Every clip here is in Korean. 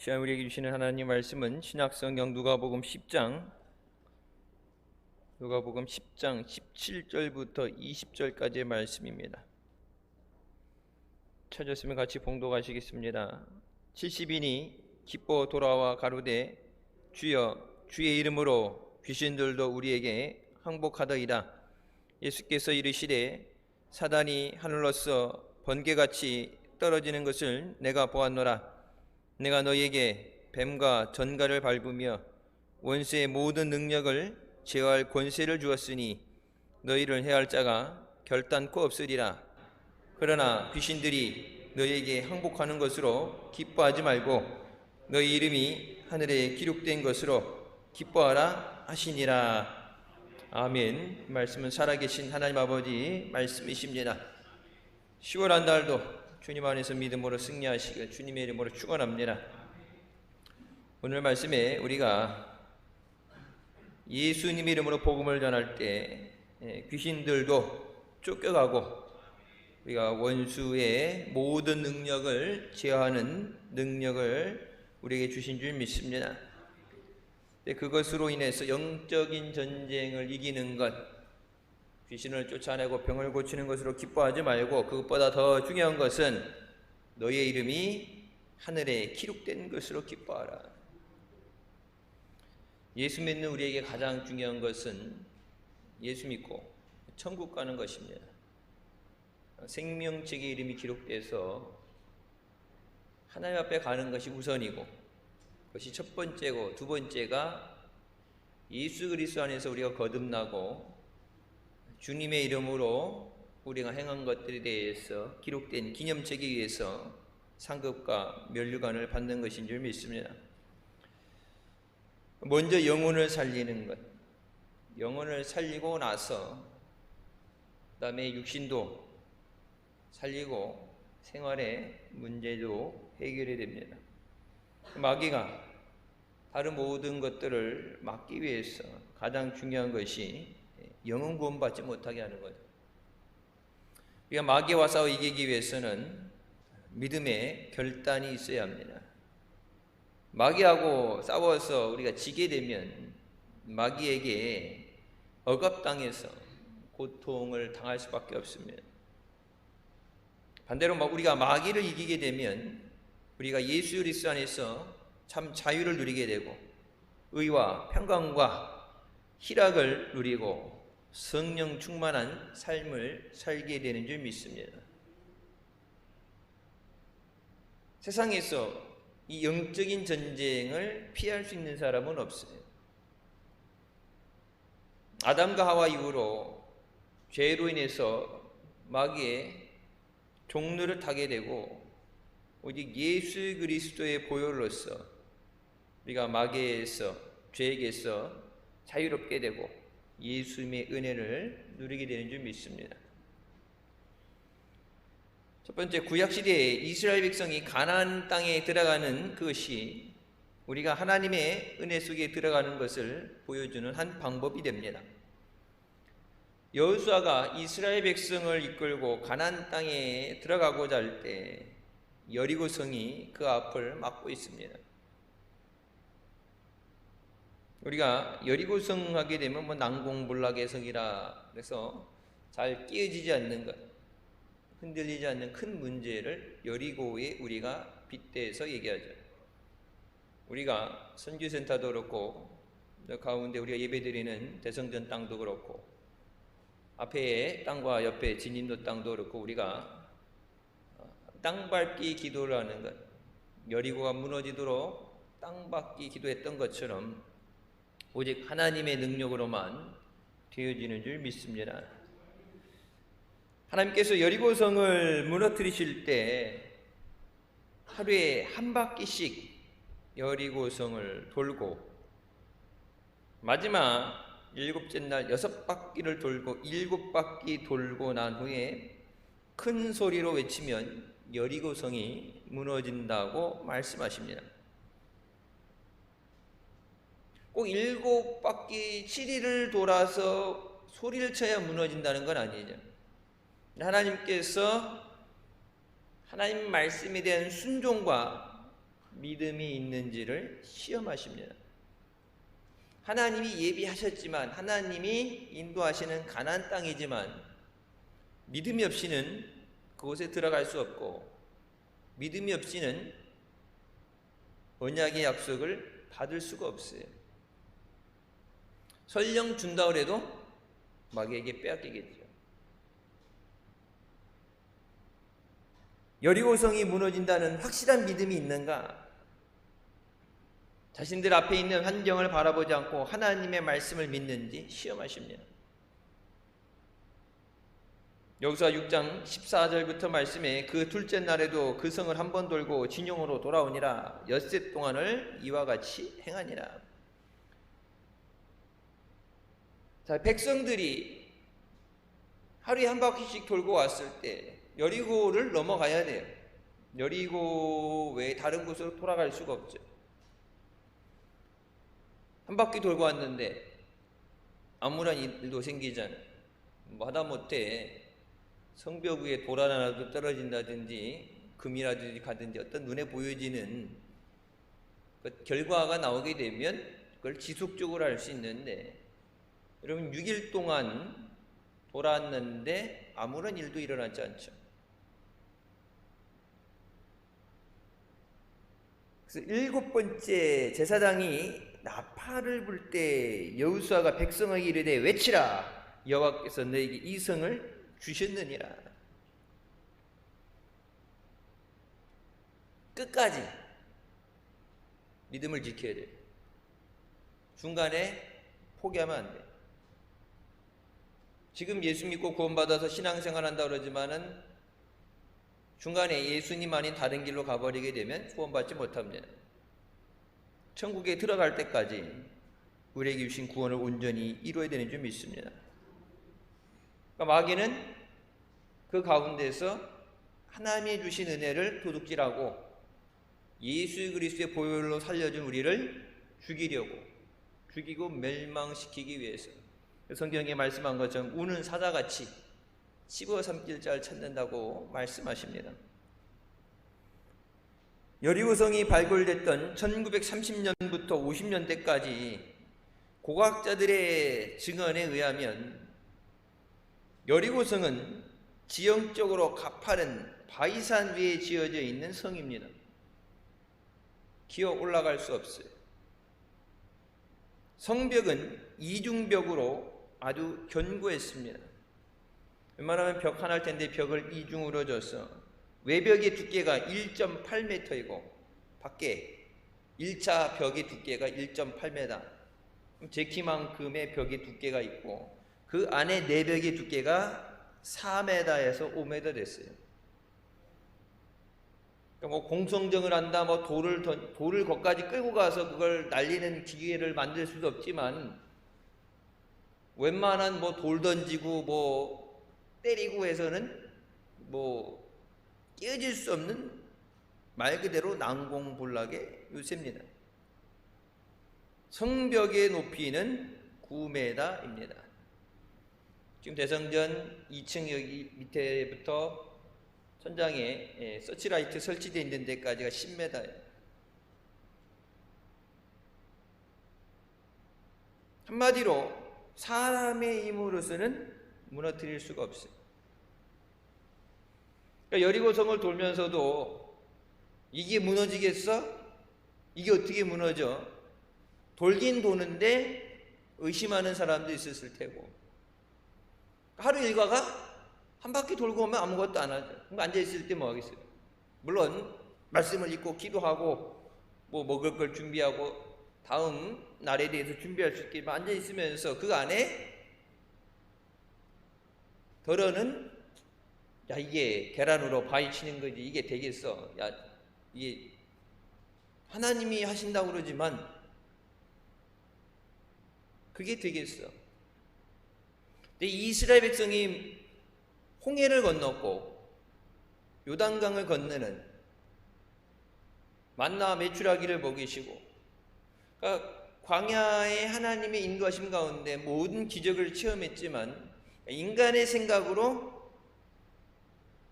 시간 우리에게 주시는 하나님 말씀은 신약성경 누가복음 10장 17절부터 20절까지의 말씀입니다. 찾았으면 같이 봉독하시겠습니다. 70인이 기뻐 돌아와 가로되 주여 주의 이름으로 귀신들도 우리에게 항복하더이다. 예수께서 이르시되 사단이 하늘로서 번개같이 떨어지는 것을 내가 보았노라. 내가 너희에게 뱀과 전갈을 밟으며 원수의 모든 능력을 제어할 권세를 주었으니 너희를 해할 자가 결단코 없으리라. 그러나 귀신들이 너희에게 항복하는 것으로 기뻐하지 말고 너희 이름이 하늘에 기록된 것으로 기뻐하라 하시니라. 아멘. 말씀은 살아계신 하나님 아버지 말씀이십니다. 10월 한 달도 주님 안에서 믿음으로 승리하시길 주님의 이름으로 축원합니다. 오늘 말씀에 우리가 예수님 이름으로 복음을 전할 때 귀신들도 쫓겨가고 우리가 원수의 모든 능력을 제어하는 능력을 우리에게 주신 줄 믿습니다. 그것으로 인해서 영적인 전쟁을 이기는 것, 귀신을 쫓아내고 병을 고치는 것으로 기뻐하지 말고 그것보다 더 중요한 것은 너희의 이름이 하늘에 기록된 것으로 기뻐하라. 예수 믿는 우리에게 가장 중요한 것은 예수 믿고 천국 가는 것입니다. 생명책의 이름이 기록돼서 하나님 앞에 가는 것이 우선이고 그것이 첫 번째고 두 번째가 예수 그리스도 안에서 우리가 거듭나고 주님의 이름으로 우리가 행한 것들에 대해서 기록된 기념책에 의해서 상급과 면류관을 받는 것인 줄 믿습니다. 먼저 영혼을 살리는 것, 영혼을 살리고 나서 그 다음에 육신도 살리고 생활의 문제도 해결이 됩니다. 마귀가 다른 모든 것들을 막기 위해서 가장 중요한 것이 영혼 구원받지 못하게 하는 거죠. 우리가 마귀와 싸워 이기기 위해서는 믿음의 결단이 있어야 합니다. 마귀하고 싸워서 우리가 지게 되면 마귀에게 억압당해서 고통을 당할 수밖에 없습니다. 반대로 우리가 마귀를 이기게 되면 우리가 예수 그리스도 안에서 참 자유를 누리게 되고 의와 평강과 희락을 누리고 성령 충만한 삶을 살게 되는 줄 믿습니다. 세상에서 이 영적인 전쟁을 피할 수 있는 사람은 없어요. 아담과 하와 이후로 죄로 인해서 마귀의 종로를 타게 되고 오직 예수 그리스도의 보혈로서 우리가 마귀에서 죄에게서 자유롭게 되고 예수님의 은혜를 누리게 되는 줄 믿습니다. 첫 번째, 구약시대에 이스라엘 백성이 가나안 땅에 들어가는 그것이 우리가 하나님의 은혜 속에 들어가는 것을 보여주는 한 방법이 됩니다. 여호수아가 이스라엘 백성을 이끌고 가나안 땅에 들어가고자 할 때 여리고 성이 그 앞을 막고 있습니다. 우리가 여리고성 하게 되면 난공불락의 성이라 그래서 잘 끼어지지 않는 것, 흔들리지 않는 큰 문제를 여리고에 우리가 빗대서 얘기하죠. 우리가 선교센터도 그렇고 가운데 우리가 예배드리는 대성전 땅도 그렇고 앞에 땅과 옆에 진인도 땅도 그렇고 우리가 땅밟기 기도를 하는 것, 여리고가 무너지도록 땅밟기 기도했던 것처럼 오직 하나님의 능력으로만 되어지는 줄 믿습니다. 하나님께서 여리고성을 무너뜨리실 때 하루에 한 바퀴씩 여리고성을 돌고 마지막 7째 날 6바퀴를 돌고 7바퀴 돌고 난 후에 큰 소리로 외치면 여리고성이 무너진다고 말씀하십니다. 꼭 7바퀴 7일을 돌아서 소리를 쳐야 무너진다는 건 아니죠. 하나님께서 하나님 말씀에 대한 순종과 믿음이 있는지를 시험하십니다. 하나님이 예비하셨지만, 하나님이 인도하시는 가나안 땅이지만 믿음이 없이는 그곳에 들어갈 수 없고, 믿음이 없이는 언약의 약속을 받을 수가 없어요. 설령 준다 그래도 마귀에게 빼앗기겠죠. 여리고성이 무너진다는 확실한 믿음이 있는가? 자신들 앞에 있는 환경을 바라보지 않고 하나님의 말씀을 믿는지 시험하십니다. 여호수아 6장 14절부터 말씀에 그 둘째 날에도 그 성을 한 번 돌고 진영으로 돌아오니라. 엿새 동안을 이와 같이 행하니라. 자, 백성들이 하루에 한 바퀴씩 돌고 왔을 때 여리고를 넘어가야 돼요. 여리고 외에 다른 곳으로 돌아갈 수가 없죠. 한 바퀴 돌고 왔는데 아무런 일도 생기잖아요. 하다못해 성벽 위에 돌 하나라도 떨어진다든지 금이라든지 가든지 어떤 눈에 보여지는 그 결과가 나오게 되면 그걸 지속적으로 할 수 있는데, 여러분 6일 동안 돌았는데 아무런 일도 일어나지 않죠. 그래서 7번째 제사장이 나팔을 불 때 여호수아가 백성에게 이르되 외치라, 여호와께서 너에게 이 성을 주셨느니라. 끝까지 믿음을 지켜야 돼요. 중간에 포기하면 안 돼요. 지금 예수 믿고 구원받아서 신앙생활 한다 그러지만은 중간에 예수님 아닌 다른 길로 가버리게 되면 구원받지 못합니다. 천국에 들어갈 때까지 우리에게 주신 구원을 온전히 이루어야 되는 줄 믿습니다. 그러니까 마귀는 그 가운데서 하나님이 주신 은혜를 도둑질하고 예수 그리스도의 보혈로 살려준 우리를 죽이고 멸망시키기 위해서 성경에 말씀한 것처럼 우는 사자같이 씹어 삼킬 자를 찾는다고 말씀하십니다. 여리고성이 발굴됐던 1930년부터 50년대까지 고고학자들의 증언에 의하면 여리고성은 지형적으로 가파른 바위산 위에 지어져 있는 성입니다. 기어 올라갈 수 없어요. 성벽은 이중벽으로 아주 견고했습니다. 웬만하면 벽 하나일 텐데 벽을 이중으로 져서 외벽의 두께가 1.8m이고 밖에 1차 벽의 두께가 1.8m, 제 키만큼의 벽의 두께가 있고 그 안에 내벽의 두께가 4m에서 5m 됐어요. 뭐 공성정을 한다, 뭐 돌을 거기까지 끌고 가서 그걸 날리는 기계를 만들 수도 없지만 웬만한 뭐 돌 던지고 뭐 때리고 해서는 뭐 깨어질 수 없는 말 그대로 난공불락의 요새입니다. 성벽의 높이는 9m입니다. 지금 대성전 2층 여기 밑에부터 천장에 서치라이트 설치되어 있는 데까지가 10m예요. 한마디로 사람의 힘으로서는 무너뜨릴 수가 없어요. 그러니까 여리고성을 돌면서도 이게 무너지겠어? 이게 어떻게 무너져? 돌긴 도는데 의심하는 사람도 있었을 테고, 하루 일과가 한 바퀴 돌고 오면 아무것도 안 하죠. 앉아있을 때 뭐 하겠어요? 물론 말씀을 읽고 기도하고 뭐 먹을 걸 준비하고 다음 날에 대해서 준비할 수 있게 앉아있으면서 그 안에 덜어는 야 이게 계란으로 바위 치는 거지 이게 되겠어? 야 이게 하나님이 하신다고 그러지만 그게 되겠어? 근데 이스라엘 백성이 홍해를 건넜고 요단강을 건너는 만나 메추라기를 먹이시고, 그러니까 광야의 하나님의 인도하심 가운데 모든 기적을 체험했지만 인간의 생각으로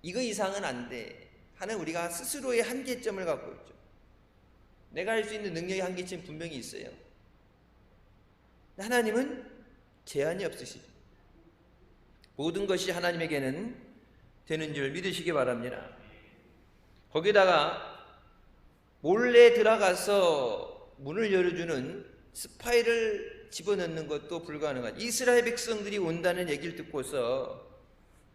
이거 이상은 안 돼 하는 우리가 스스로의 한계점을 갖고 있죠. 내가 할 수 있는 능력의 한계치는 분명히 있어요. 하나님은 제한이 없으시죠. 모든 것이 하나님에게는 되는 줄 믿으시기 바랍니다. 거기다가 몰래 들어가서 문을 열어주는 스파이를 집어넣는 것도 불가능하죠. 이스라엘 백성들이 온다는 얘기를 듣고서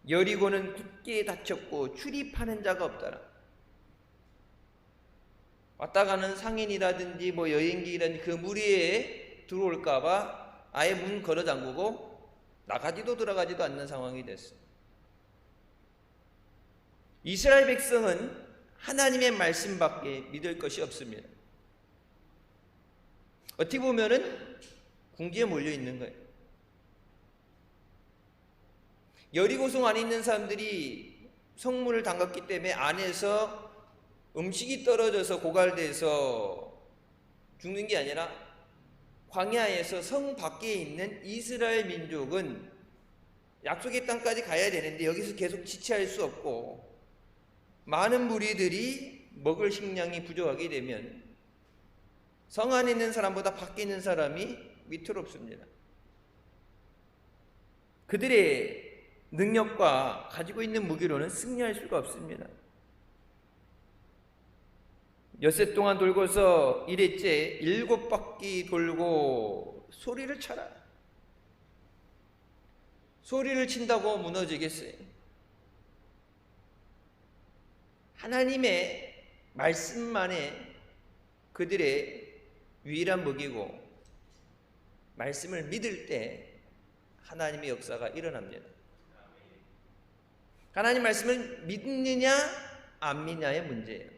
여리고는 굳게 닫혔고 출입하는 자가 없더라. 왔다 가는 상인이라든지 여행기라든지 그 무리에 들어올까봐 아예 문 걸어 잠그고 나가지도 들어가지도 않는 상황이 됐어요. 이스라엘 백성은 하나님의 말씀밖에 믿을 것이 없습니다. 어떻게 보면은 궁지에 몰려 있는 거예요. 여리고성 안에 있는 사람들이 성문을 잠갔기 때문에 안에서 음식이 떨어져서 고갈돼서 죽는 게 아니라 광야에서 성 밖에 있는 이스라엘 민족은 약속의 땅까지 가야 되는데 여기서 계속 지체할 수 없고 많은 무리들이 먹을 식량이 부족하게 되면 성 안에 있는 사람보다 밖에 있는 사람이 위태롭습니다. 그들의 능력과 가지고 있는 무기로는 승리할 수가 없습니다. 엿새 동안 돌고서 이랬째 7바퀴 돌고 소리를 쳐라. 소리를 친다고 무너지겠어요? 하나님의 말씀만에 그들의 유일한 무기고 말씀을 믿을 때 하나님의 역사가 일어납니다. 하나님 말씀을 믿느냐 안 믿느냐의 문제예요.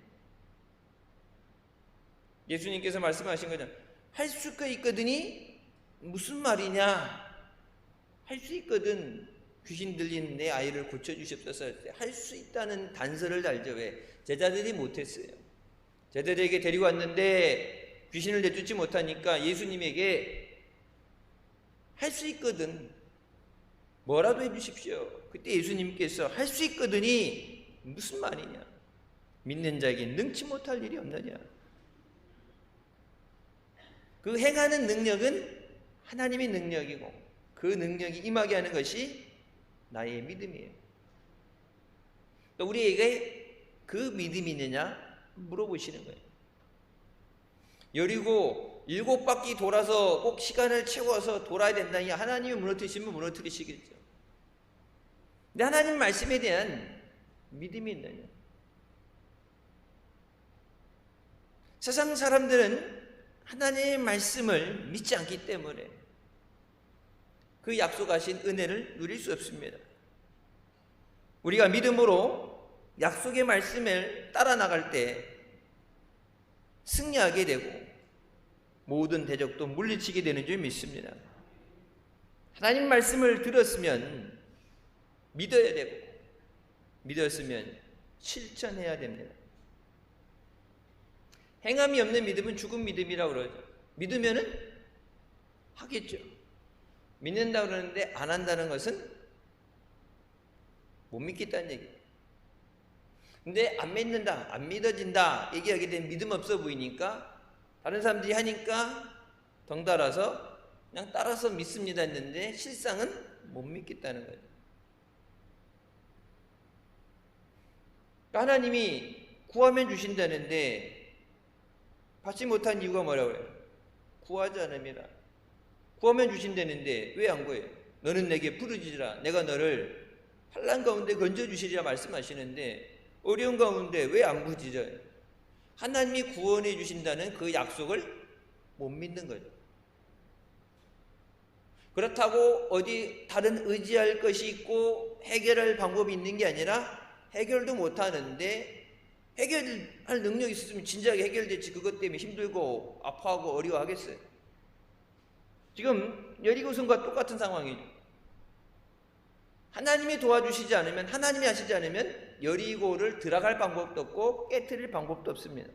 예수님께서 말씀하신 거죠. 할 수가 있거든이 무슨 말이냐? 할 수 있거든. 귀신 들린 내 아이를 고쳐주시옵소서 할 때 할 수 있다는 단서를 달죠. 왜? 제자들이 못했어요. 제자들에게 데리고 왔는데 귀신을 내쫓지 못하니까 예수님에게 할 수 있거든. 뭐라도 해주십시오. 그때 예수님께서 할 수 있거든이 무슨 말이냐? 믿는 자에게 능치 못할 일이 없느냐? 그 행하는 능력은 하나님의 능력이고 그 능력이 임하게 하는 것이 나의 믿음이에요. 우리에게 그 믿음이 있느냐 물어보시는 거예요. 여리고 7바퀴 돌아서 꼭 시간을 채워서 돌아야 된다니 하나님이 무너뜨리시면 무너뜨리시겠죠. 근데 하나님 말씀에 대한 믿음이 있느냐? 세상 사람들은 하나님의 말씀을 믿지 않기 때문에 그 약속하신 은혜를 누릴 수 없습니다. 우리가 믿음으로 약속의 말씀을 따라 나갈 때 승리하게 되고 모든 대적도 물리치게 되는 줄 믿습니다. 하나님 말씀을 들었으면 믿어야 되고 믿었으면 실천해야 됩니다. 행함이 없는 믿음은 죽은 믿음이라고 그러죠. 믿으면은 하겠죠. 믿는다고 그러는데 안 한다는 것은 못 믿겠다는 얘기예요. 근데 안 믿는다, 안 믿어진다 얘기하게 되면 믿음 없어 보이니까 다른 사람들이 하니까 덩달아서 그냥 따라서 믿습니다 했는데 실상은 못 믿겠다는 거예요. 하나님이 구하면 주신다는데 받지 못한 이유가 뭐라고 해요? 구하지 않음이라. 구하면 주신다는데 왜 안 구해요? 너는 내게 부르짖으라 내가 너를 환난 가운데 건져주시리라 말씀하시는데 어려운 가운데 왜 안 부르짖어요? 하나님이 구원해 주신다는 그 약속을 못 믿는 거죠. 그렇다고 어디 다른 의지할 것이 있고 해결할 방법이 있는 게 아니라 해결도 못하는데 해결할 능력이 있었으면 진작에 해결됐지. 그것 때문에 힘들고 아파하고 어려워하겠어요. 지금 여리고성과 똑같은 상황이죠. 하나님이 도와주시지 않으면 하나님이 하시지 않으면 여리고를 들어갈 방법도 없고 깨트릴 방법도 없습니다.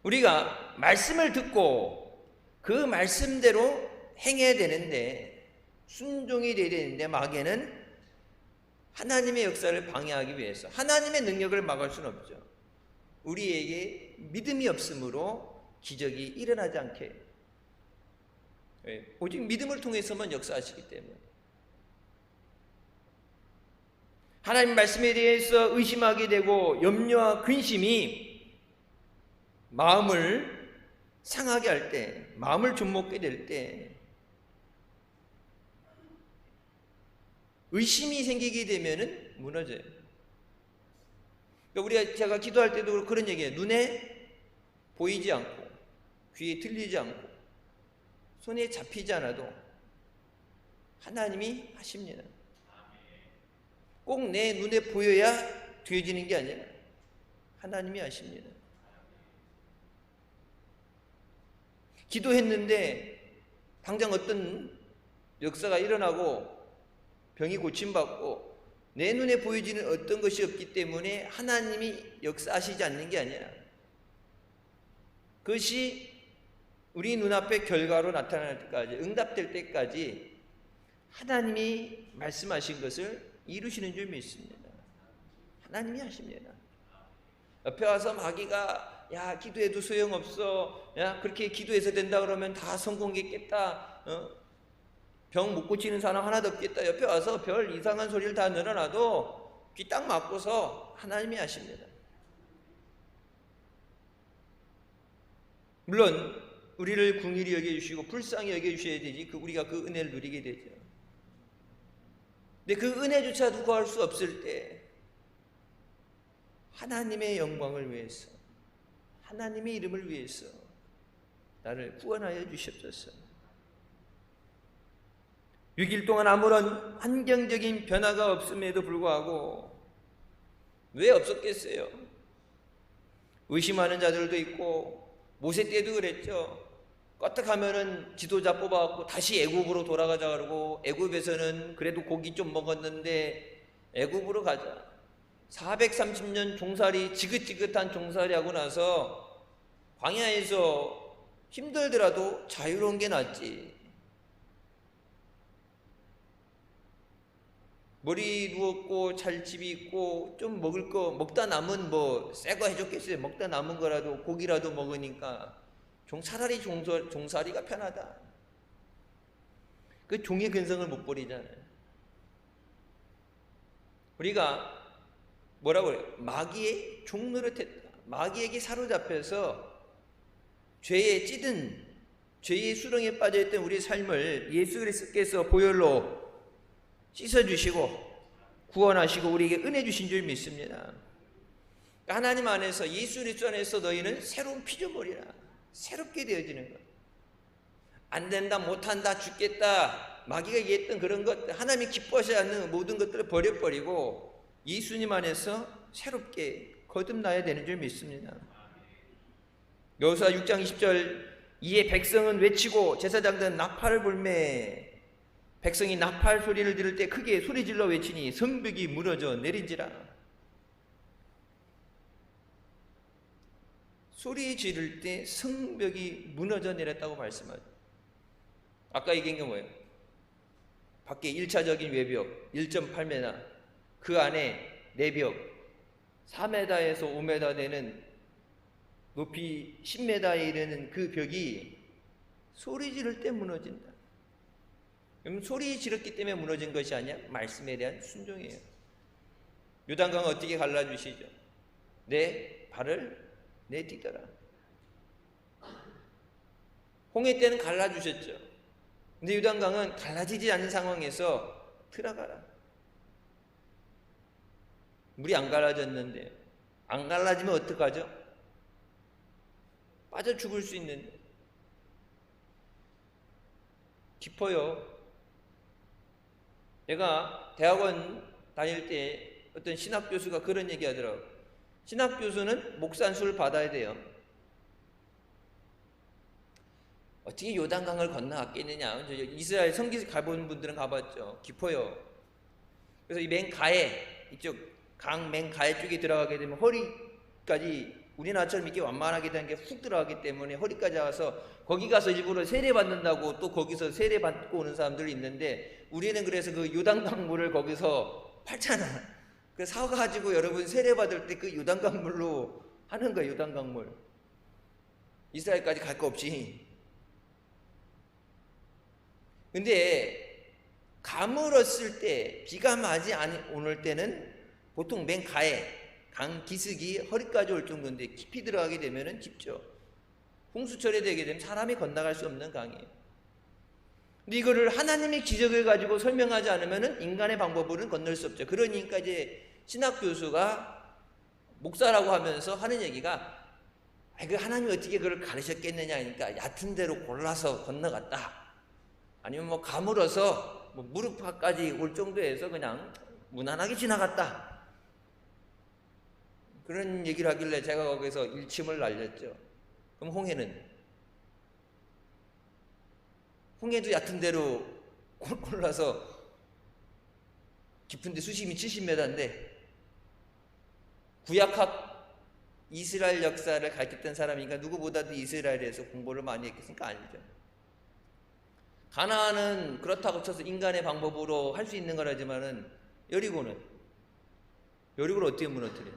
우리가 말씀을 듣고 그 말씀대로 행해야 되는데 순종이 돼야 되는데 마귀는 하나님의 역사를 방해하기 위해서 하나님의 능력을 막을 수는 없죠. 우리에게 믿음이 없으므로 기적이 일어나지 않게 해요. 오직 믿음을 통해서만 역사하시기 때문에. 하나님 말씀에 대해서 의심하게 되고 염려와 근심이 마음을 상하게 할 때, 마음을 좀먹게 될 때, 의심이 생기게 되면은 무너져요. 그러니까 제가 기도할 때도 그런 얘기예요. 눈에 보이지 않고, 귀에 들리지 않고, 손에 잡히지 않아도 하나님이 하십니다. 꼭 내 눈에 보여야 되어지는 게 아니라 하나님이 하십니다. 기도했는데 당장 어떤 역사가 일어나고 병이 고침받고 내 눈에 보여지는 어떤 것이 없기 때문에 하나님이 역사하시지 않는 게 아니라 그것이 우리 눈앞에 결과로 나타날 때까지, 응답될 때까지 하나님이 말씀하신 것을 이루시는 줄 믿습니다. 하나님이 하십니다. 옆에 와서 마귀가 야 기도해도 소용없어, 야 그렇게 기도해서 된다 그러면 다 성공했겠다, 병 못 고치는 사람 하나도 없겠다, 옆에 와서 별 이상한 소리를 다 늘어놔도 귀 딱 막고서 하나님이 하십니다. 물론 우리를 긍휼히 여겨주시고 불쌍히 여겨주셔야 되지 우리가 그 은혜를 누리게 되죠. 근데 그 은혜조차도 구할 수 없을 때 하나님의 영광을 위해서, 하나님의 이름을 위해서 나를 구원하여 주시옵소서. 6일 동안 아무런 환경적인 변화가 없음에도 불구하고 왜 없었겠어요? 의심하는 자들도 있고 모세 때도 그랬죠. 껐떡하면은 지도자 뽑아갖고 다시 애굽으로 돌아가자 그러고 애굽에서는 그래도 고기 좀 먹었는데 애굽으로 가자. 430년 종살이 지긋지긋한 종살이 하고 나서 광야에서 힘들더라도 자유로운 게 낫지. 머리 누웠고 찰집이 있고 좀 먹을 거 먹다 남은 뭐 새 거 해줬겠어요. 먹다 남은 거라도 고기라도 먹으니까 차라리 종살이가 편하다. 그 종의 근성을 못 버리잖아요. 우리가 뭐라고 그래요? 마귀의 종노릇했다. 마귀에게 사로잡혀서 죄에 찌든 죄의 수렁에 빠져있던 우리의 삶을 예수 그리스도께서 보혈로 씻어주시고 구원하시고 우리에게 은혜 주신 줄 믿습니다. 하나님 안에서 예수 그리스도 안에서 너희는 새로운 피조물이라 새롭게 되어지는 것. 안 된다, 못한다, 죽겠다 마귀가 얘기했던 그런 것, 하나님이 기뻐하지 않는 모든 것들을 버려버리고 예수님 안에서 새롭게 거듭나야 되는 줄 믿습니다. 여호수아 6장 20절 이에 백성은 외치고 제사장들은 나팔을 불매 백성이 나팔 소리를 들을 때 크게 소리질러 외치니 성벽이 무너져 내린지라. 소리 지를 때 성벽이 무너져 내렸다고 말씀하죠. 아까 얘기한 게 뭐예요? 밖에 1차적인 외벽 1.8m, 그 안에 내벽 4m에서 5m 되는 높이 10m에 이르는 그 벽이 소리 지를 때 무너진다. 그럼 소리 지르기 때문에 무너진 것이 아니야. 말씀에 대한 순종이에요. 요단강을 어떻게 갈라주시죠? 내 발을 내딛더라. 홍해 때는 갈라주셨죠. 근데 요단강은 갈라지지 않는 상황에서 들어가라. 물이 안 갈라졌는데 안 갈라지면 어떡하죠? 빠져 죽을 수 있는데 깊어요. 제가 대학원 다닐 때 어떤 신학교수가 그런 얘기 하더라고요. 신학교수는 목산수를 받아야 돼요. 어떻게 요단강을 건너갔겠느냐. 이스라엘 성지 가본 분들은 가봤죠. 깊어요. 그래서 이 맨 가에, 이쪽 강 맨 가에 쪽에 들어가게 되면 허리까지, 우리나라처럼 이렇게 완만하게 된 게 훅 들어가기 때문에 허리까지 와서 거기 가서 일부러 세례받는다고 또 거기서 세례받고 오는 사람들이 있는데, 우리는 그래서 그 요단강 물을 거기서 팔잖아. 그 사가지고 여러분 세례받을 때 그 요단강 물로 하는 거예요. 요단강물 이스라엘까지 갈 거 없이. 근데 가물었을 때, 비가 많이 오는 때는 보통 맨 가에 강 기슭이 허리까지 올 정도인데 깊이 들어가게 되면은 깊죠. 홍수철이 되게 되면 사람이 건너갈 수 없는 강이에요. 근데 이거를 하나님의 기적을 가지고 설명하지 않으면은 인간의 방법으로는 건널 수 없죠. 그러니까 이제 신학 교수가 목사라고 하면서 하는 얘기가, 그 하나님이 어떻게 그걸 가르쳤겠느냐 하니까 얕은 데로 골라서 건너갔다. 아니면 뭐 가물어서 뭐 무릎까지 올 정도에서 그냥 무난하게 지나갔다. 그런 얘기를 하길래 제가 거기서 일침을 날렸죠. 그럼 홍해도 얕은 데로 골라서 깊은데 수심이 70m인데 구약학 이스라엘 역사를 가르쳤던 사람이니까 누구보다도 이스라엘에서 공부를 많이 했겠으니까 알죠. 가나안은 그렇다고 쳐서 인간의 방법으로 할 수 있는 거라지만은 여리고를 어떻게 무너뜨려요?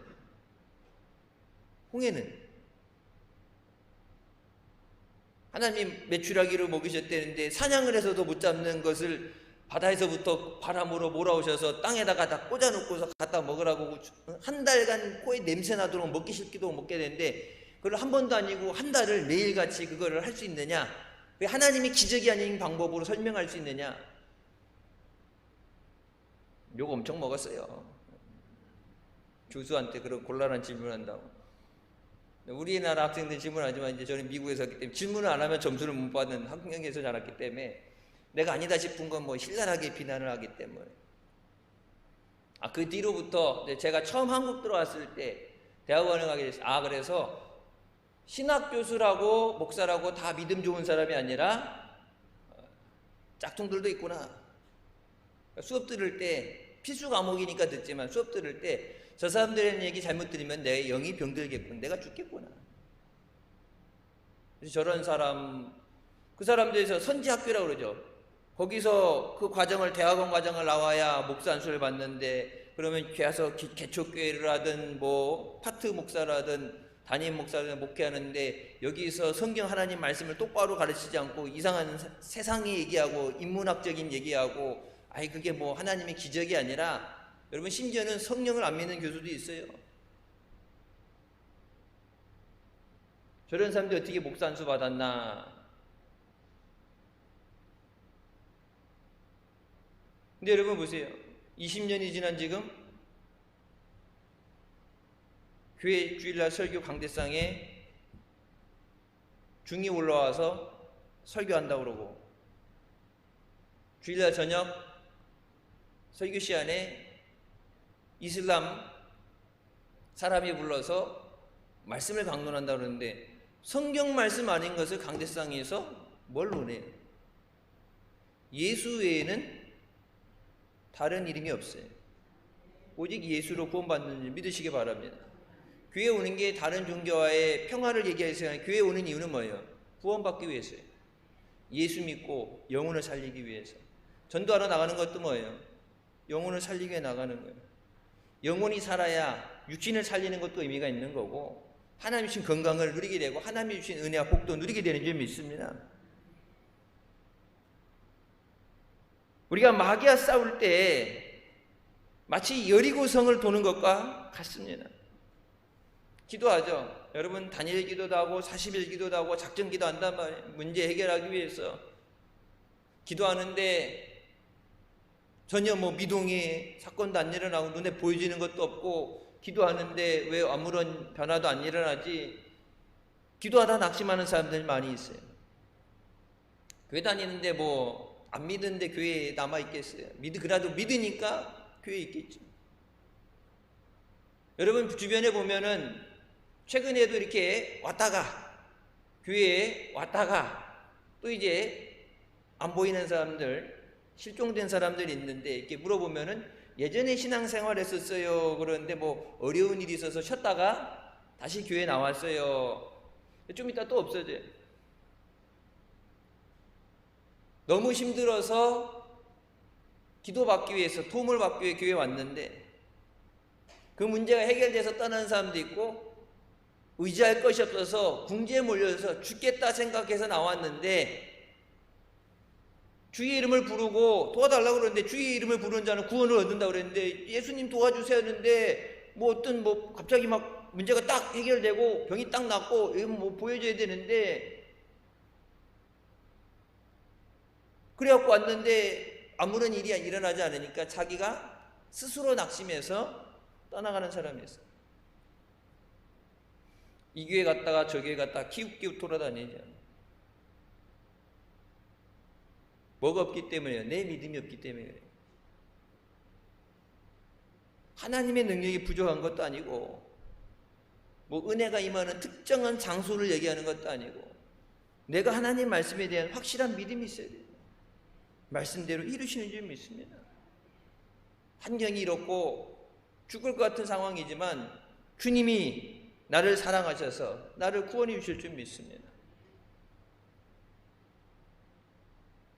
홍해는 하나님 메추라기로 먹이셨다는데 사냥을 해서도 못 잡는 것을 바다에서부터 바람으로 몰아오셔서 땅에다가 다 꽂아놓고서 갖다 먹으라고 한 달간 코에 냄새 나도록 먹기 싫기도 먹게 되는데 그걸 한 번도 아니고 한 달을 매일같이 그거를 할 수 있느냐? 왜 하나님이 기적이 아닌 방법으로 설명할 수 있느냐? 욕 엄청 먹었어요. 교수한테 그런 곤란한 질문을 한다고. 우리나라 학생들 질문하지만 이제 저는 미국에서 했기 때문에 질문을 안 하면 점수를 못 받는 학교에서 자랐기 때문에 내가 아니다 싶은 건 뭐 신랄하게 비난을 하기 때문에. 그 뒤로부터 제가 처음 한국 들어왔을 때 대학원을 가게 됐어요. 그래서 신학 교수라고 목사라고 다 믿음 좋은 사람이 아니라 짝퉁들도 있구나. 수업 들을 때 필수 과목이니까 듣지만 수업 들을 때 저 사람들의 얘기 잘못 들으면 내 영이 병들겠군, 내가 죽겠구나. 그래서 저런 사람, 그 사람들에서 선지학교라고 그러죠. 거기서 그 과정을, 대학원 과정을 나와야 목사 안수를 받는데, 그러면 가서 개척교회를 하든 뭐 파트 목사라든 담임 목사를 목회하는데 여기서 성경 하나님 말씀을 똑바로 가르치지 않고 이상한 세상의 얘기하고 인문학적인 얘기하고, 그게 뭐 하나님의 기적이 아니라, 여러분 심지어는 성령을 안 믿는 교수도 있어요. 저런 사람들이 어떻게 목사 안수 받았나? 근데 여러분 보세요. 20년이 지난 지금 교회 주일날 설교 강대상에 중이 올라와서 설교한다고 그러고, 주일날 저녁 설교 시간에 이슬람 사람이 불러서 말씀을 강론한다고 그러는데 성경 말씀 아닌 것을 강대상에서 뭘 논해요? 예수 외에는 다른 이름이 없어요. 오직 예수로 구원받는 줄 믿으시기 바랍니다. 교회 오는 게 다른 종교와의 평화를 얘기해서 아니라 교회 오는 이유는 뭐예요? 구원받기 위해서요. 예수 믿고 영혼을 살리기 위해서. 전도하러 나가는 것도 뭐예요? 영혼을 살리기 위해 나가는 거예요. 영혼이 살아야 육신을 살리는 것도 의미가 있는 거고, 하나님 주신 건강을 누리게 되고 하나님이 주신 은혜와 복도 누리게 되는 줄 믿습니다. 우리가 마귀와 싸울 때 마치 여리고성을 도는 것과 같습니다. 기도하죠. 여러분 단일 기도도 하고 40일 기도도 하고 작전 기도한단 말이에요. 문제 해결하기 위해서 기도하는데 전혀 뭐 미동의 사건도 안 일어나고 눈에 보여지는 것도 없고, 기도하는데 왜 아무런 변화도 안 일어나지? 기도하다 낙심하는 사람들이 많이 있어요. 교회 다니는데 뭐 안 믿는데 교회에 남아 있겠어요? 그래도 믿으니까 교회에 있겠죠. 여러분 주변에 보면은 최근에도 이렇게 왔다가 교회에 왔다가 또 이제 안 보이는 사람들, 실종된 사람들이 있는데 이렇게 물어보면은 예전에 신앙생활 했었어요. 그런데 뭐 어려운 일이 있어서 쉬었다가 다시 교회에 나왔어요. 좀 이따 또 없어져요. 너무 힘들어서 기도받기 위해서, 도움을 받기 위해 교회에 왔는데 그 문제가 해결돼서 떠나는 사람도 있고, 의지할 것이 없어서 궁지에 몰려서 죽겠다 생각해서 나왔는데 주의 이름을 부르고 도와달라고 그러는데 주의 이름을 부르는 자는 구원을 얻는다고 그랬는데 예수님 도와주세요 했는데 갑자기 막 문제가 딱 해결되고 병이 딱 낫고 이건 보여줘야 되는데 그래갖고 왔는데 아무런 일이 일어나지 않으니까 자기가 스스로 낙심해서 떠나가는 사람이었어요. 이 교회 갔다가 저 교회 갔다가 기웃기웃 돌아다니죠. 뭐가 없기 때문에요? 내 믿음이 없기 때문에 그래요. 하나님의 능력이 부족한 것도 아니고 은혜가 임하는 특정한 장소를 얘기하는 것도 아니고 내가 하나님 말씀에 대한 확실한 믿음이 있어야 돼요. 말씀대로 이루시는 줄 믿습니다. 환경이 이렇고 죽을 것 같은 상황이지만 주님이 나를 사랑하셔서 나를 구원해 주실 줄 믿습니다.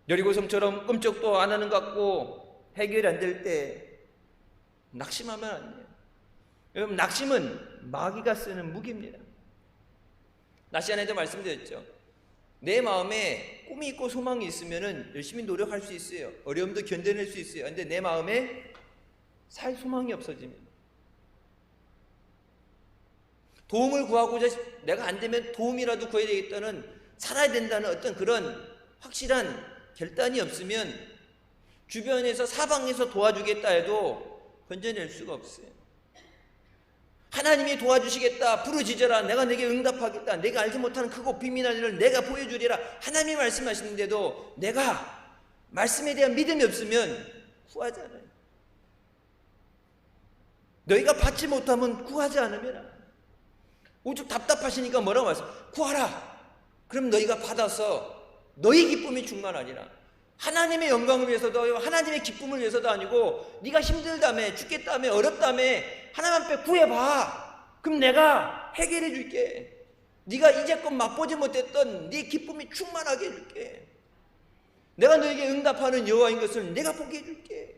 여리고성처럼 끔찍도 안 하는 것 같고 해결이 안 될 때 낙심하면 안 돼요. 여러분, 낙심은 마귀가 쓰는 무기입니다. 낮 시간에도 말씀드렸죠. 내 마음에 꿈이 있고 소망이 있으면 열심히 노력할 수 있어요. 어려움도 견뎌낼 수 있어요. 그런데 내 마음에 살 소망이 없어집니다. 도움을 구하고자 내가 안 되면 도움이라도 구해야 되겠다는 살아야 된다는 어떤 그런 확실한 결단이 없으면 주변에서 사방에서 도와주겠다 해도 건져낼 수가 없어요. 하나님이 도와주시겠다 부르짖어라 내가 내게 응답하겠다 내가 알지 못하는 크고 비밀한 일을 내가 보여주리라 하나님이 말씀하시는데도 내가 말씀에 대한 믿음이 없으면 구하잖아요. 너희가 받지 못하면 구하지 않으면 오죽 답답하시니까 뭐라고 말씀? 구하라. 그럼 너희가 받아서 너희 기쁨이 충만하리라. 하나님의 영광을 위해서도 하나님의 기쁨을 위해서도 아니고 네가 힘들다며 죽겠다며 어렵다며 하나님 앞에 구해봐. 그럼 내가 해결해 줄게. 네가 이제껏 맛보지 못했던 네 기쁨이 충만하게 해줄게. 내가 너에게 응답하는 여호와인 것을 내가 보게 해줄게.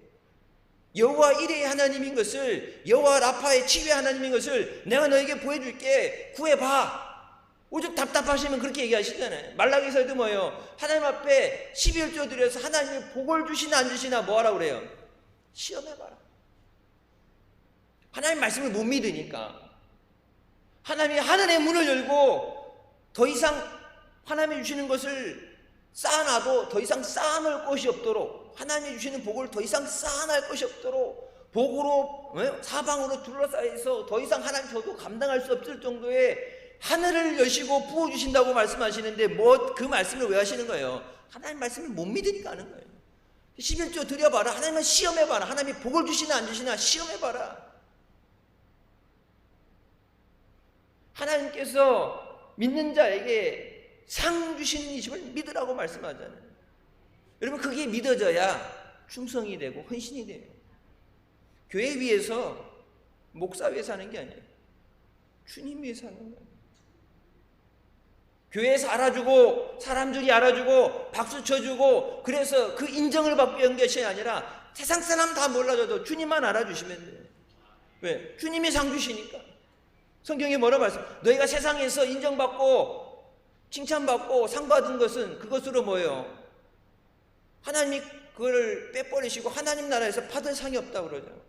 여호와 이레의 하나님인 것을 여호와 라파의 치유의 하나님인 것을 내가 너에게 보여줄게. 구해봐. 오죽 답답하시면 그렇게 얘기하시잖아요. 말라기서도 뭐예요? 하나님 앞에 12일조 드려서 하나님이 복을 주시나 안 주시나 뭐하라고 그래요? 시험해봐라. 하나님 말씀을 못 믿으니까 하나님이 하늘의 문을 열고 더 이상 하나님이 주시는 것을 쌓아놔도 더 이상 쌓아놓을 것이 없도록 하나님이 주시는 복을 더 이상 쌓아놓을 것이 없도록 복으로 사방으로 둘러싸여서 더 이상 하나님 저도 감당할 수 없을 정도의 하늘을 여시고 부어주신다고 말씀하시는데 그 말씀을 왜 하시는 거예요? 하나님 말씀을 못 믿으니까 하는 거예요. 11조 드려봐라. 하나님은 시험해봐라. 하나님이 복을 주시나 안 주시나 시험해봐라. 하나님께서 믿는 자에게 상 주시는 이심을 믿으라고 말씀하잖아요. 여러분, 그게 믿어져야 충성이 되고 헌신이 돼요. 교회 위에서 목사 위해서 하는 게 아니에요. 주님 위해서 하는 거예요. 교회에서 알아주고 사람들이 알아주고 박수 쳐주고 그래서 그 인정을 받기 위한 것이 아니라 세상 사람 다 몰라줘도 주님만 알아주시면 돼요. 왜? 주님이 상 주시니까. 성경에 뭐라 말씀? 너희가 세상에서 인정받고 칭찬받고 상 받은 것은 그것으로 뭐예요? 하나님이 그걸 빼버리시고 하나님 나라에서 받을 상이 없다고 그러죠.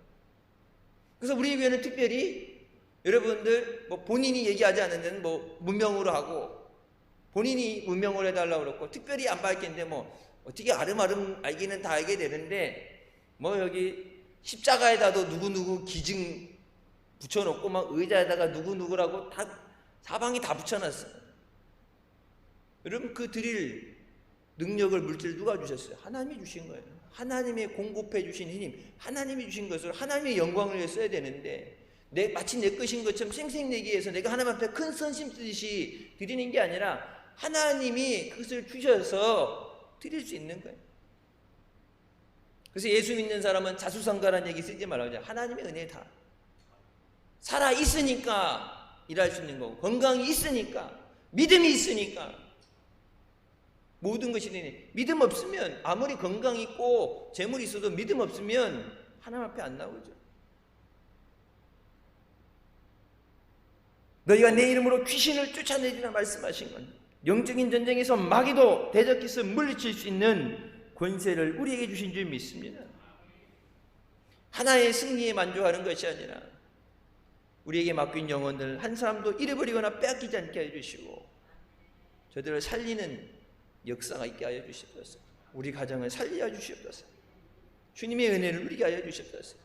그래서 우리 교회는 특별히 여러분들 본인이 얘기하지 않는 데는 문명으로 하고 본인이 문명을 해달라고 그랬고 특별히 안 밝겠는데 어떻게 아름아름 알기는 다 알게 되는데 여기 십자가에다도 누구누구 기증 붙여놓고 막 의자에다가 누구누구라고 다 사방이 다 붙여놨어요. 여러분, 그 드릴 능력을 물질 누가 주셨어요? 하나님이 주신 거예요. 하나님의 공급해 주신 힘, 하나님이 주신 것을 하나님의 영광을 위해 써야 되는데 마치 내 것인 것처럼 생생내기 위해서 내가 하나님 앞에 큰 선심 쓰듯이 드리는 게 아니라 하나님이 그것을 주셔서 드릴 수 있는 거예요. 그래서 예수 믿는 사람은 자수성가라는 얘기 쓰지 말라고 하죠. 하나님의 은혜 다. 살아 있으니까 일할 수 있는 거고 건강이 있으니까 믿음이 있으니까 모든 것이 되네. 믿음 없으면 아무리 건강 있고 재물이 있어도 믿음 없으면 하나님 앞에 안 나오죠. 너희가 내 이름으로 귀신을 쫓아내리라 말씀하신 건 영적인 전쟁에서 마귀도 대적해서 물리칠 수 있는 권세를 우리에게 주신 줄 믿습니다. 하나의 승리에 만족하는 것이 아니라 우리에게 맡긴 영혼들 한 사람도 잃어버리거나 빼앗기지 않게 해주시고 저들을 살리는 역사가 있게 하여 주시옵소서. 우리 가정을 살려 주시옵소서. 주님의 은혜를 누리게 하여 주시옵소서.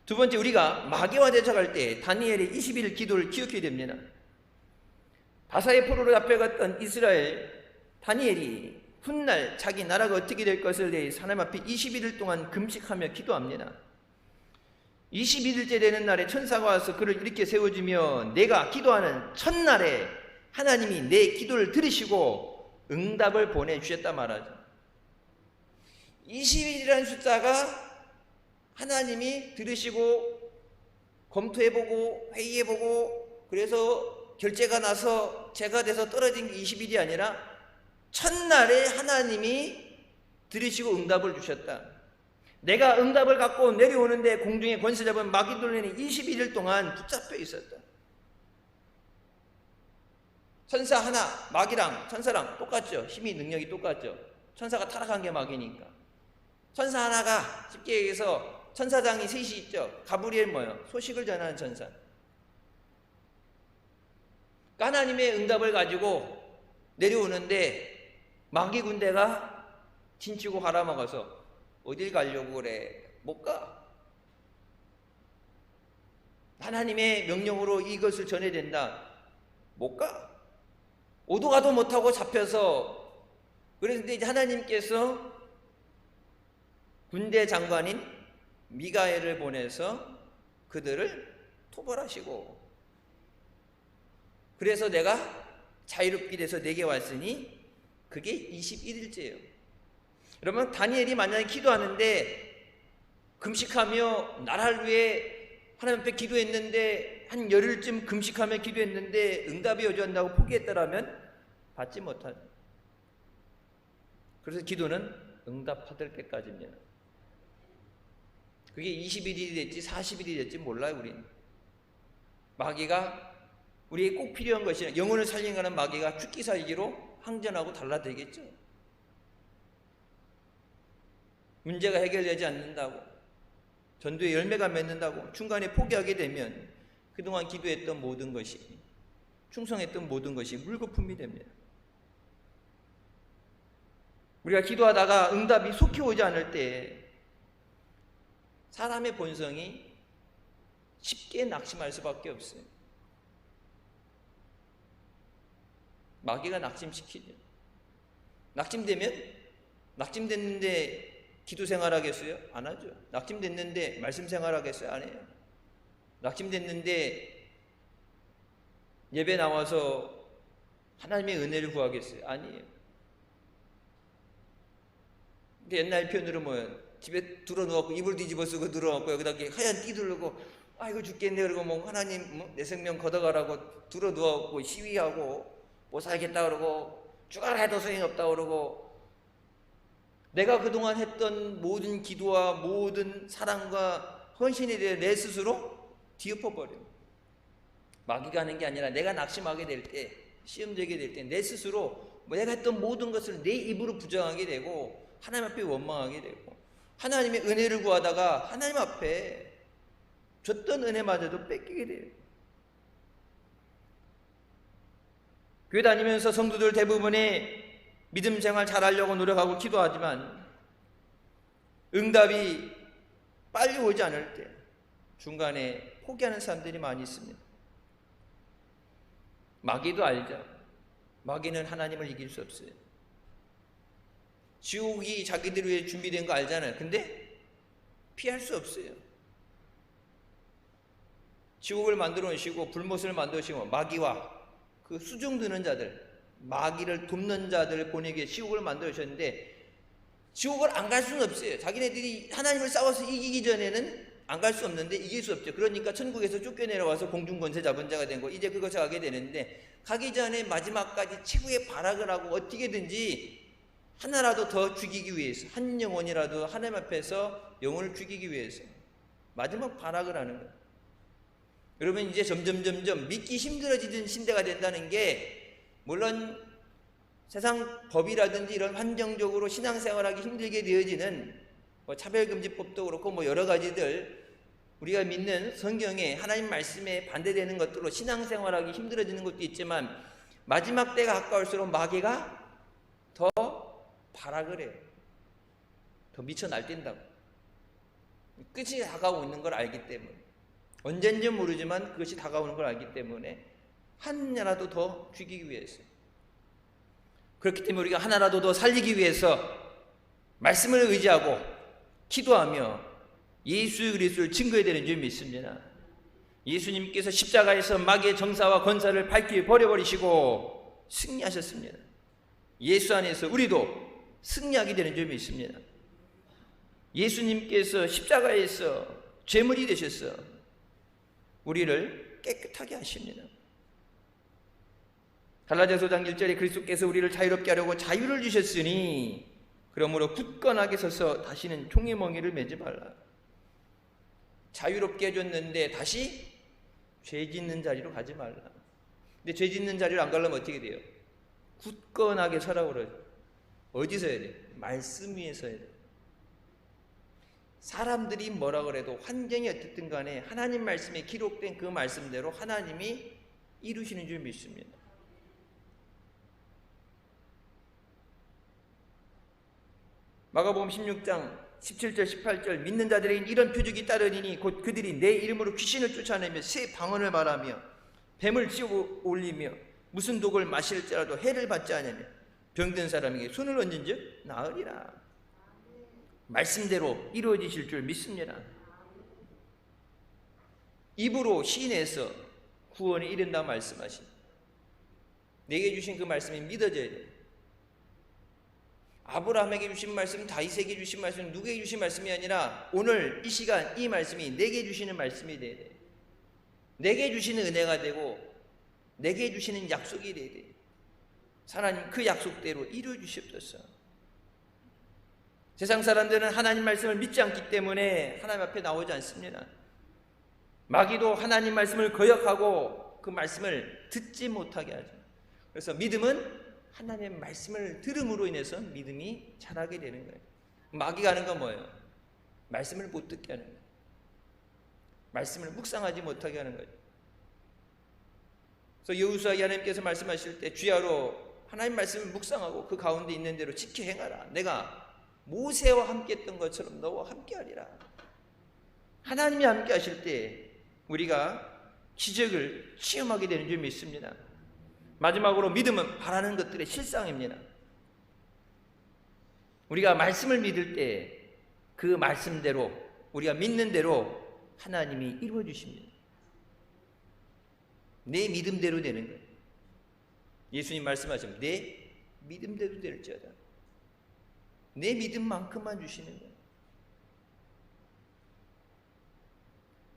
두 번째, 우리가 마귀와 대적할 때 다니엘의 21일 기도를 기억해야 됩니다. 바사의 포로로 잡혀갔던 이스라엘 다니엘이 훗날 자기 나라가 어떻게 될 것을 대해 하나님 앞에 21일 동안 금식하며 기도합니다. 21일째 되는 날에 천사가 와서 그를 이렇게 세워주며 내가 기도하는 첫날에 하나님이 내 기도를 들으시고 응답을 보내주셨다 말하죠. 21이라는 숫자가 하나님이 들으시고 검토해보고 회의해보고 그래서 결제가 나서 제가 돼서 떨어진 게 20일이 아니라 첫날에 하나님이 들으시고 응답을 주셨다. 내가 응답을 갖고 내려오는데 공중에 권세 잡은 마귀들에는 21일 동안 붙잡혀 있었다. 천사 하나, 마귀랑 천사랑 똑같죠. 힘이 능력이 똑같죠. 천사가 타락한 게 마귀니까. 천사 하나가 쉽게 얘기해서 천사장이 셋이 있죠. 가브리엘 뭐예요? 소식을 전하는 천사. 하나님의 응답을 가지고 내려오는데 마귀 군대가 진치고 갈아먹어서 어딜 가려고 그래? 못 가. 하나님의 명령으로 이것을 전해야 된다. 못 가. 오도 가도 못하고 잡혀서 그런데 이제 하나님께서 군대 장관인 미가엘을 보내서 그들을 토벌하시고 그래서 내가 자유롭게 돼서 내게 왔으니 그게 21일째예요. 그러면 다니엘이 만약에 기도하는데 금식하며 나라를 위해 하나님 앞에 기도했는데 한 열흘쯤 금식하며 기도했는데 응답이 여전한다고 포기했더라면 받지 못하죠. 그래서 기도는 응답받을 때까지입니다. 그게 21일이 됐지 40일이 됐지 몰라요. 우리는 마귀가 우리에게 꼭 필요한 것이 영혼을 살리는 거는 마귀가 죽기 살기로 항전하고 달라들겠죠. 문제가 해결되지 않는다고 전도의 열매가 맺는다고 중간에 포기하게 되면 그동안 기도했던 모든 것이 충성했던 모든 것이 물거품이 됩니다. 우리가 기도하다가 응답이 속히 오지 않을 때 사람의 본성이 쉽게 낙심할 수밖에 없어요. 마귀가 낙심시키죠. 낙심됐는데 기도 생활하겠어요? 안 하죠. 낙심됐는데 말씀 생활하겠어요? 안 해요. 낙심됐는데 예배 나와서 하나님의 은혜를 구하겠어요? 아니에요. 옛날 표현으로 뭐예요? 집에 들어 누웠고 이불 뒤집어 쓰고 들어왔고 여기다 하얀 띠 두르고 아이고 죽겠네 그러고 뭐 하나님 내 생명 걷어가라고 들어 누웠고 시위하고 못 살겠다 그러고 죽어라 해도 소용없다 그러고 내가 그동안 했던 모든 기도와 모든 사랑과 헌신에 대해 내 스스로 뒤엎어버려요. 마귀가 하는 게 아니라 내가 낙심하게 될 때 시험되게 될 때 내 스스로 내가 했던 모든 것을 내 입으로 부정하게 되고 하나님 앞에 원망하게 되고 하나님의 은혜를 구하다가 하나님 앞에 줬던 은혜마저도 뺏기게 돼요. 교회 다니면서 성도들 대부분이 믿음 생활 잘하려고 노력하고 기도하지만 응답이 빨리 오지 않을 때 중간에 포기하는 사람들이 많이 있습니다. 마귀도 알죠. 마귀는 하나님을 이길 수 없어요. 지옥이 자기들 위해 준비된 거 알잖아요. 근데 피할 수 없어요. 지옥을 만들어 놓으시고 불못을 만들어 놓으시고 마귀와 그 수중 드는 자들 마귀를 돕는 자들을 보내기에 지옥을 만들어 주셨는데 지옥을 안 갈 수는 없어요. 자기네들이 하나님을 싸워서 이기기 전에는 안 갈 수 없는데 이길 수 없죠. 그러니까 천국에서 쫓겨내려와서 공중권세 잡은 자가 된 거 이제 그것에 가게 되는데 가기 전에 마지막까지 최후의 발악을 하고 어떻게든지 하나라도 더 죽이기 위해서 한 영혼이라도 하나님 앞에서 영혼을 죽이기 위해서 마지막 발악을 하는 거예요. 여러분 이제 점점 믿기 힘들어지는 시대가 된다는 게, 물론 세상 법이라든지 이런 환경적으로 신앙생활하기 힘들게 되어지는 차별금지법도 그렇고 여러 가지들, 우리가 믿는 성경에 하나님 말씀에 반대되는 것들로 신앙생활하기 힘들어지는 것도 있지만, 마지막 때가 가까울수록 마귀가 더 발악을 해요. 더 미쳐 날뛴다고. 끝이 다가오고 있는 걸 알기 때문에, 언젠지 모르지만 그것이 다가오는 걸 알기 때문에 하나라도 더 죽이기 위해서, 그렇기 때문에 우리가 하나라도 더 살리기 위해서 말씀을 의지하고 기도하며 예수 그리스도를 증거해야 되는 줄 믿습니다. 예수님께서 십자가에서 마귀의 정사와 권사를 발길에 버려버리시고 승리하셨습니다. 예수 안에서 우리도 승리하게 되는 줄 믿습니다. 예수님께서 십자가에서 제물이 되셔서 우리를 깨끗하게 하십니다. 갈라디아서 5장 1절에 그리스도께서 우리를 자유롭게 하려고 자유를 주셨으니 그러므로 굳건하게 서서 다시는 종의 멍에를 매지 말라. 자유롭게 해줬는데 다시 죄 짓는 자리로 가지 말라. 근데 죄 짓는 자리로 안 가려면 어떻게 돼요? 굳건하게 서라고 그러죠. 어디서 해야 돼요? 말씀 위에서 해야 돼요. 사람들이 뭐라 그래도, 환경이 어떻든 간에 하나님 말씀에 기록된 그 말씀대로 하나님이 이루시는 줄 믿습니다. 마가복음 16장 17절 18절, 믿는 자들에게 이런 표적이 따르리니 곧 그들이 내 이름으로 귀신을 쫓아내며 새 방언을 말하며 뱀을 씌워 올리며 무슨 독을 마실지라도 해를 받지 않으며 병든 사람에게 손을 얹은 즉 나으리라. 말씀대로 이루어지실 줄 믿습니다. 입으로 시인해서 구원에 이른다 말씀하신, 내게 주신 그 말씀이 믿어져야 돼요. 아브라함에게 주신 말씀, 다윗에게 주신 말씀, 누구에게 주신 말씀이 아니라 오늘 이 시간 이 말씀이 내게 주시는 말씀이 돼야 돼요. 내게 주시는 은혜가 되고 내게 주시는 약속이 돼야 돼요. 하나님 그 약속대로 이루어 주시옵소서. 세상 사람들은 하나님 말씀을 믿지 않기 때문에 하나님 앞에 나오지 않습니다. 마귀도 하나님 말씀을 거역하고 그 말씀을 듣지 못하게 하죠. 그래서 믿음은 하나님의 말씀을 들음으로 인해서 믿음이 자라게 되는 거예요. 마귀가 하는 건 뭐예요? 말씀을 못 듣게 하는 거예요. 말씀을 묵상하지 못하게 하는 거예요. 그래서 여호수아에게 하나님께서 말씀하실 때 주야로 하나님 말씀을 묵상하고 그 가운데 있는 대로 지켜 행하라. 내가 모세와 함께 했던 것처럼 너와 함께 하리라. 하나님이 함께 하실 때 우리가 기적을 체험하게 되는 줄 믿습니다. 마지막으로 믿음은 바라는 것들의 실상입니다. 우리가 말씀을 믿을 때 그 말씀대로, 우리가 믿는 대로 하나님이 이루어 주십니다. 내 믿음대로 되는 거예요. 예수님 말씀하시면 내 믿음대로 될지어다. 내 믿음만큼만 주시는 거예요.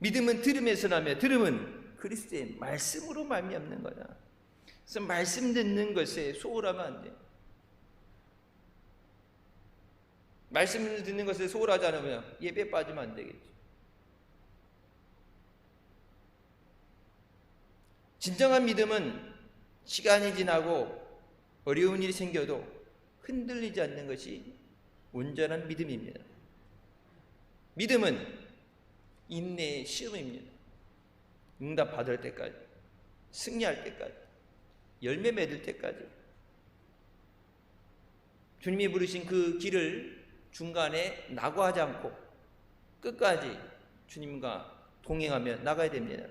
믿음은 들음에서 나며 들음은 그리스도의 말씀으로 말미암는 거다. 그래서 말씀 듣는 것에 소홀하면 안 돼요. 말씀을 듣는 것에 소홀하지 않으면 예배 빠지면 안 되겠죠. 진정한 믿음은 시간이 지나고 어려운 일이 생겨도 흔들리지 않는 것이 온전한 믿음입니다. 믿음은 인내의 시험입니다. 응답 받을 때까지, 승리할 때까지, 열매 맺을 때까지. 주님이 부르신 그 길을 중간에 낙오하지 않고 끝까지 주님과 동행하며 나가야 됩니다.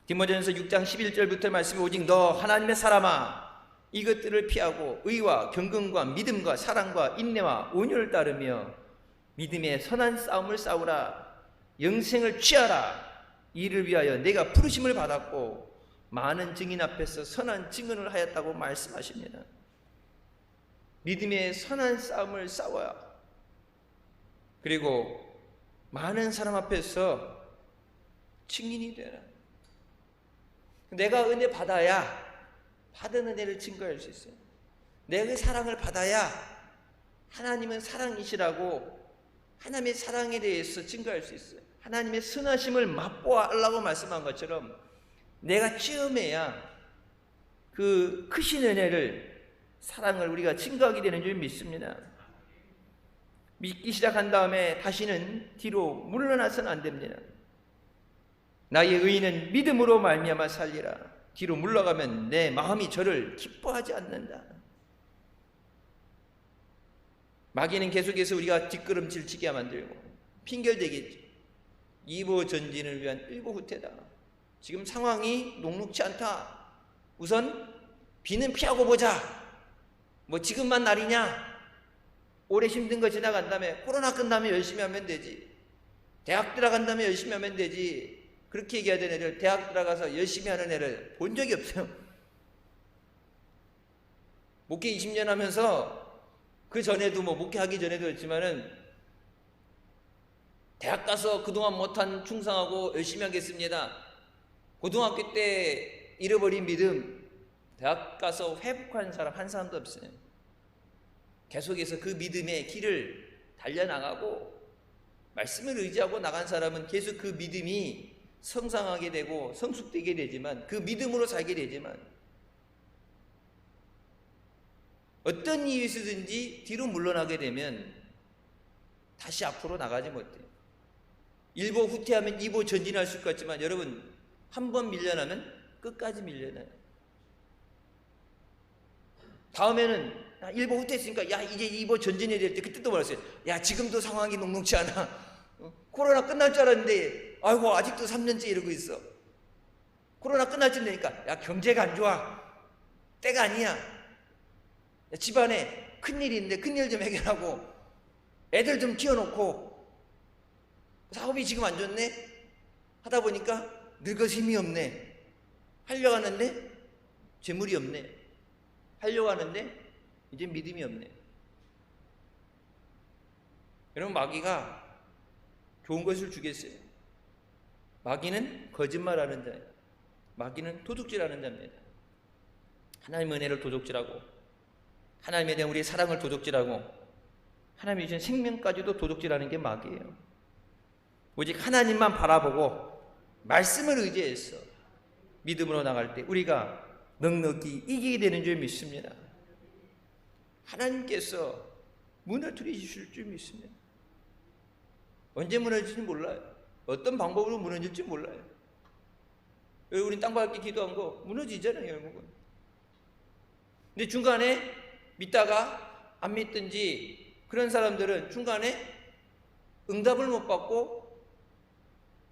디모데전서 6장 11절부터 말씀이 오직 너 하나님의 사람아 이것들을 피하고 의와 경건과 믿음과 사랑과 인내와 온유를 따르며 믿음의 선한 싸움을 싸우라. 영생을 취하라. 이를 위하여 내가 부르심을 받았고 많은 증인 앞에서 선한 증언을 하였다고 말씀하십니다. 믿음의 선한 싸움을 싸워야, 그리고 많은 사람 앞에서 증인이 되라. 내가 은혜 받아야 받은 은혜를 증거할 수 있어요. 내가 그 사랑을 받아야 하나님은 사랑이시라고 하나님의 사랑에 대해서 증거할 수 있어요. 하나님의 선하심을 맛보아하려고 말씀한 것처럼 내가 체험해야 그 크신 은혜를, 사랑을 우리가 증거하게 되는 줄 믿습니다. 믿기 시작한 다음에 다시는 뒤로 물러나서는 안 됩니다. 나의 의인은 믿음으로 말미암아 살리라. 뒤로 물러가면 내 마음이 저를 기뻐하지 않는다. 마귀는 계속해서 우리가 뒷걸음질 치게 만들고 핑계대겠지. 이보 전진을 위한 일보 후퇴다. 지금 상황이 녹록지 않다. 우선 비는 피하고 보자. 뭐 지금만 날이냐? 올해 힘든 거 지나간 다음에 코로나 끝나면 열심히 하면 되지. 대학 들어간 다음에 열심히 하면 되지. 그렇게 얘기하던 애들, 대학 들어가서 열심히 하는 애를 본 적이 없어요. 목회 20년 하면서 그 전에도 뭐 목회하기 전에도 했지만은 대학 가서 그동안 못한 충성하고 열심히 하겠습니다. 고등학교 때 잃어버린 믿음 대학 가서 회복한 사람 한 사람도 없어요. 계속해서 그 믿음의 길을 달려나가고 말씀을 의지하고 나간 사람은 계속 그 믿음이 성장하게 되고 성숙되게 되지만, 그 믿음으로 살게 되지만, 어떤 이유에서든지 뒤로 물러나게 되면 다시 앞으로 나가지 못해요. 일보 후퇴하면 이보 전진할 수 있겠지만 여러분, 한 번 밀려나면 끝까지 밀려나요. 다음에는 일보 후퇴했으니까 야 이제 이보 전진해야 될 때, 그때 또 말했어요. 야 지금도 상황이 녹록지 않아. 코로나 끝날 줄 알았는데 아이고 아직도 3년째 이러고 있어. 코로나 끝날 줄 되니까 야 경제가 안 좋아. 때가 아니야. 야, 집안에 큰일이 있는데 큰일 좀 해결하고 애들 좀 키워놓고, 사업이 지금 안 좋네. 하다 보니까 늙어서 힘이 없네. 하려고 하는데 재물이 없네. 하려고 하는데 이제 믿음이 없네. 여러분, 마귀가 좋은 것을 주겠어요? 마귀는 거짓말하는 자예요. 마귀는 도둑질하는 자입니다. 하나님의 은혜를 도둑질하고, 하나님에 대한 우리의 사랑을 도둑질하고, 하나님이 주신 생명까지도 도둑질하는 게 마귀예요. 오직 하나님만 바라보고 말씀을 의지해서 믿음으로 나갈 때 우리가 넉넉히 이기게 되는 줄 믿습니다. 하나님께서 무너뜨리실 줄 믿습니다. 언제 무너질지 몰라요. 어떤 방법으로 무너질지 몰라요. 우린 땅밟기 기도한 거 무너지잖아요, 결국은. 근데 중간에 믿다가 안 믿든지 그런 사람들은 중간에 응답을 못 받고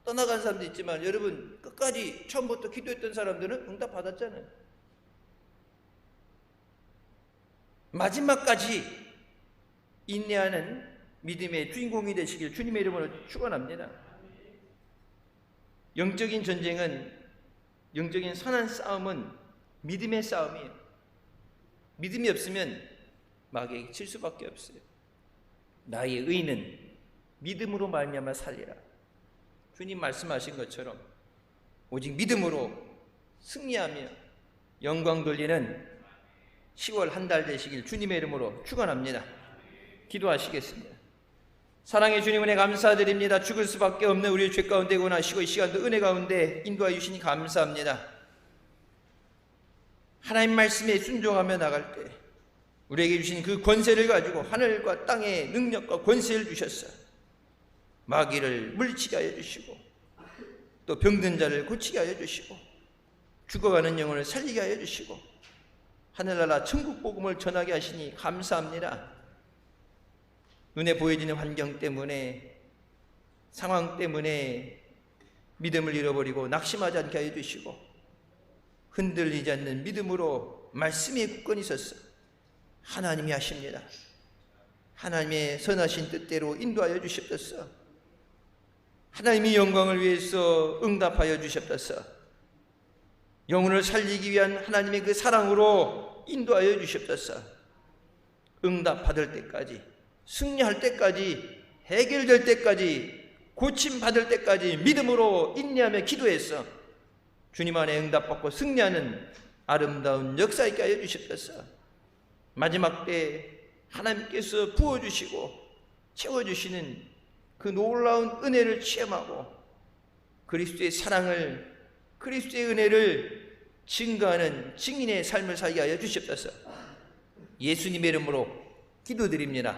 떠나간 사람도 있지만, 여러분 끝까지 처음부터 기도했던 사람들은 응답 받았잖아요. 마지막까지 인내하는 믿음의 주인공이 되시길 주님의 이름으로 축원합니다. 영적인 전쟁은, 영적인 선한 싸움은 믿음의 싸움이에요. 믿음이 없으면 마귀에게 칠 수밖에 없어요. 나의 의는 믿음으로 말미암아 살리라. 주님 말씀하신 것처럼 오직 믿음으로 승리하며 영광 돌리는 10월 한 달 되시길 주님의 이름으로 축원합니다. 기도하시겠습니다. 사랑의 주님, 은혜 감사드립니다. 죽을 수밖에 없는 우리의 죄 가운데 원하시고 이 시간도 은혜 가운데 인도하여 주시니 감사합니다. 하나님 말씀에 순종하며 나갈 때 우리에게 주신 그 권세를 가지고 하늘과 땅의 능력과 권세를 주셨어. 마귀를 물리치게 하여 주시고, 또 병든 자를 고치게 하여 주시고, 죽어가는 영혼을 살리게 하여 주시고, 하늘나라 천국 복음을 전하게 하시니 감사합니다. 눈에 보여지는 환경 때문에, 상황 때문에 믿음을 잃어버리고 낙심하지 않게 하여 주시고, 흔들리지 않는 믿음으로 말씀에 굳건히 서서 하나님이 하십니다. 하나님의 선하신 뜻대로 인도하여 주시옵소서. 하나님의 영광을 위해서 응답하여 주시옵소서. 영혼을 살리기 위한 하나님의 그 사랑으로 인도하여 주시옵소서. 응답받을 때까지, 승리할 때까지, 해결될 때까지, 고침받을 때까지 믿음으로 인내하며 기도해서 주님 안에 응답받고 승리하는 아름다운 역사 있게 하여 주시옵소서. 마지막 때 하나님께서 부어주시고 채워주시는 그 놀라운 은혜를 체험하고 그리스도의 사랑을, 그리스도의 은혜를 증거하는 증인의 삶을 살게 하여 주시옵소서. 예수님의 이름으로 기도드립니다.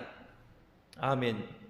아멘.